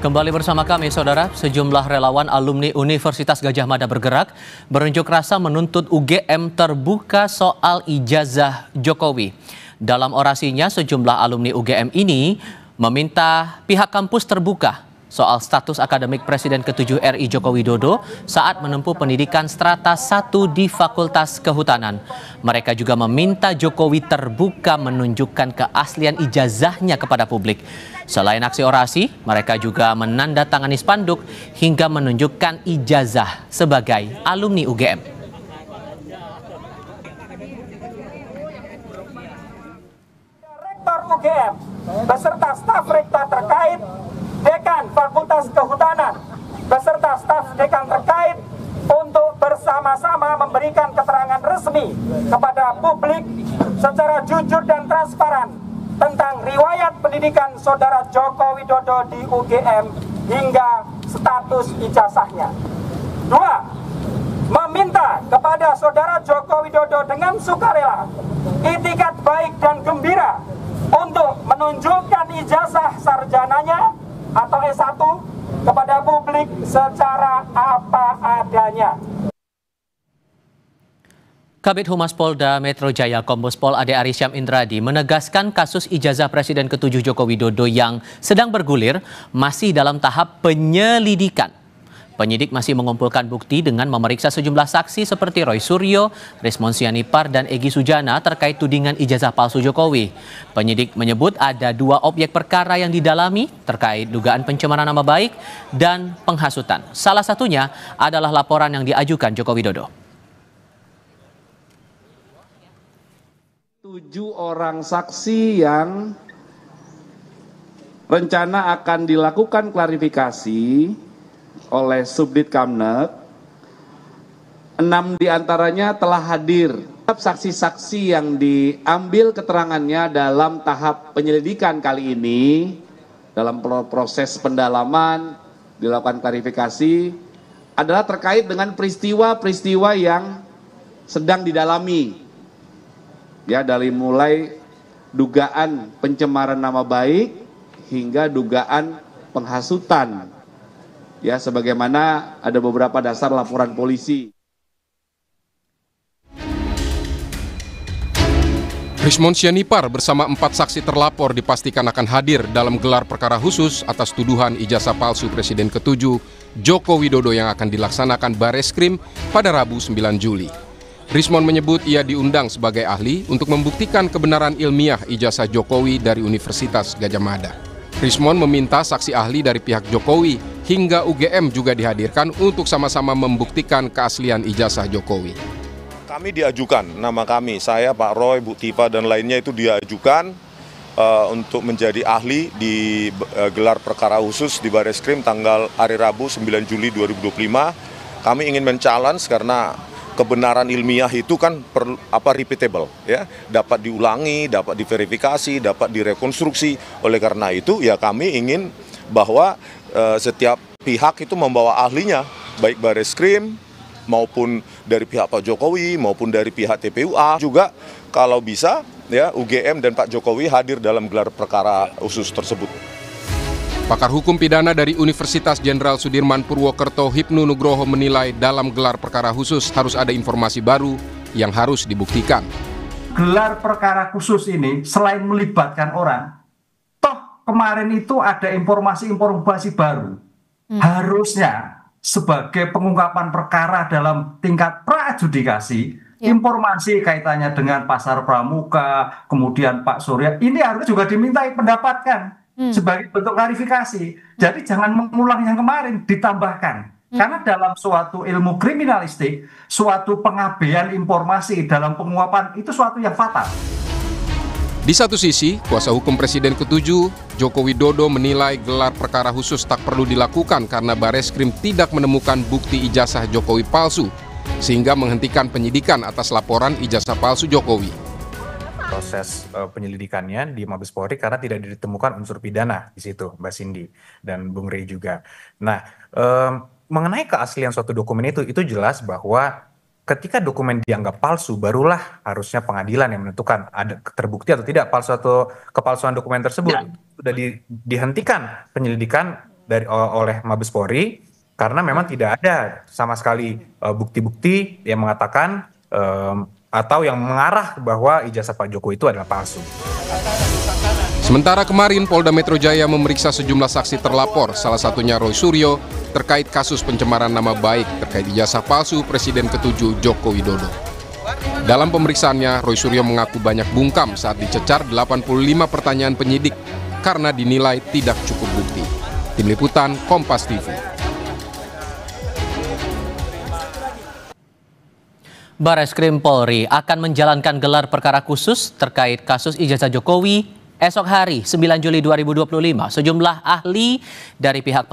Kembali bersama kami, saudara. Sejumlah relawan alumni Universitas Gadjah Mada bergerak berunjuk rasa menuntut UGM terbuka soal ijazah Jokowi. Dalam orasinya, sejumlah alumni UGM ini meminta pihak kampus terbuka soal status akademik Presiden ke-7 RI Joko Widodo saat menempuh pendidikan strata 1 di Fakultas Kehutanan. Mereka juga meminta Jokowi terbuka menunjukkan keaslian ijazahnya kepada publik. Selain aksi orasi, mereka juga menandatangani spanduk hingga menunjukkan ijazah sebagai alumni UGM. Rektor UGM beserta staf rektor terkait, dekan Fakultas Kehutanan beserta staf dekan terkait untuk bersama-sama memberikan keterangan resmi kepada publik secara jujur dan transparan tentang riwayat pendidikan Saudara Joko Widodo di UGM hingga status ijazahnya. 2. Meminta kepada Saudara Joko Widodo dengan sukarela, itikat baik dan gembira untuk menunjukkan ijazah sarjananya atau S1 kepada publik secara apa adanya. Kabid Humas Polda Metro Jaya Kombes Pol Ade Arisyam Indradi menegaskan kasus ijazah Presiden ke-7 Joko Widodo yang sedang bergulir masih dalam tahap penyelidikan. Penyidik masih mengumpulkan bukti dengan memeriksa sejumlah saksi seperti Roy Suryo, Rismon Sianipar, dan Egy Sujana terkait tudingan ijazah palsu Jokowi. Penyidik menyebut ada 2 objek perkara yang didalami terkait dugaan pencemaran nama baik dan penghasutan. Salah satunya adalah laporan yang diajukan Joko Widodo. 7 orang saksi yang rencana akan dilakukan klarifikasi oleh Subdit Kamnet, 6 diantaranya telah hadir. Saksi-saksi yang diambil keterangannya dalam tahap penyelidikan kali ini, dalam proses pendalaman, dilakukan klarifikasi, adalah terkait dengan peristiwa-peristiwa yang sedang didalami. Ya, dari mulai dugaan pencemaran nama baik hingga dugaan penghasutan. Ya, sebagaimana ada beberapa dasar laporan polisi. Rismon Sianipar bersama 4 saksi terlapor dipastikan akan hadir dalam gelar perkara khusus atas tuduhan ijazah palsu Presiden ke-7 Joko Widodo yang akan dilaksanakan Bareskrim pada Rabu 9 Juli. Rismon menyebut ia diundang sebagai ahli untuk membuktikan kebenaran ilmiah ijazah Jokowi dari Universitas Gadjah Mada. Rismon meminta saksi ahli dari pihak Jokowi hingga UGM juga dihadirkan untuk sama-sama membuktikan keaslian ijazah Jokowi. Kami diajukan, nama kami, saya, Pak Roy, Bu Tifa, dan lainnya itu diajukan untuk menjadi ahli di gelar perkara khusus di Bareskrim tanggal hari Rabu 9 Juli 2025. Kami ingin men-challenge karena kebenaran ilmiah itu kan repeatable, ya, dapat diulangi, dapat diverifikasi, dapat direkonstruksi. Oleh karena itu, ya kami ingin bahwa setiap pihak itu membawa ahlinya, baik Bareskrim maupun dari pihak Pak Jokowi maupun dari pihak TPUA. Juga kalau bisa, ya, UGM dan Pak Jokowi hadir dalam gelar perkara khusus tersebut. Pakar hukum pidana dari Universitas Jenderal Sudirman Purwokerto Hipnu Nugroho menilai dalam gelar perkara khusus harus ada informasi baru yang harus dibuktikan. Gelar perkara khusus ini selain melibatkan orang, toh kemarin itu ada informasi-informasi baru. Harusnya sebagai pengungkapan perkara dalam tingkat pra-adjudikasi, informasi kaitannya dengan Pasar Pramuka, kemudian Pak Surya, ini harus juga dimintai pendapatkan sebagai bentuk klarifikasi. Jadi jangan mengulang yang kemarin, ditambahkan. Karena dalam suatu ilmu kriminalistik, suatu pengabaian informasi dalam penguapan itu suatu yang fatal. Di satu sisi, kuasa hukum Presiden ke-7 Joko Widodo menilai gelar perkara khusus tak perlu dilakukan karena Bareskrim tidak menemukan bukti ijazah Jokowi palsu, sehingga menghentikan penyidikan atas laporan ijazah palsu Jokowi. Proses penyelidikannya di Mabes Polri karena tidak ditemukan unsur pidana di situ, Mbak Cindy dan Bung Rey juga. Nah, mengenai keaslian suatu dokumen itu jelas bahwa ketika dokumen dianggap palsu, barulah harusnya pengadilan yang menentukan ada terbukti atau tidak palsu atau kepalsuan dokumen tersebut. Sudah dihentikan penyelidikan oleh Mabes Polri karena memang tidak ada sama sekali bukti-bukti yang mengatakan atau yang mengarah bahwa ijazah Pak Jokowi itu adalah palsu. Sementara kemarin Polda Metro Jaya memeriksa sejumlah saksi terlapor, salah satunya Roy Suryo, terkait kasus pencemaran nama baik terkait ijazah palsu Presiden ke-7 Joko Widodo. Dalam pemeriksaannya, Roy Suryo mengaku banyak bungkam saat dicecar 85 pertanyaan penyidik karena dinilai tidak cukup bukti. Tim Liputan, Kompas TV. Bareskrim Polri akan menjalankan gelar perkara khusus terkait kasus ijazah Jokowi esok hari 9 Juli 2025. Sejumlah ahli dari pihak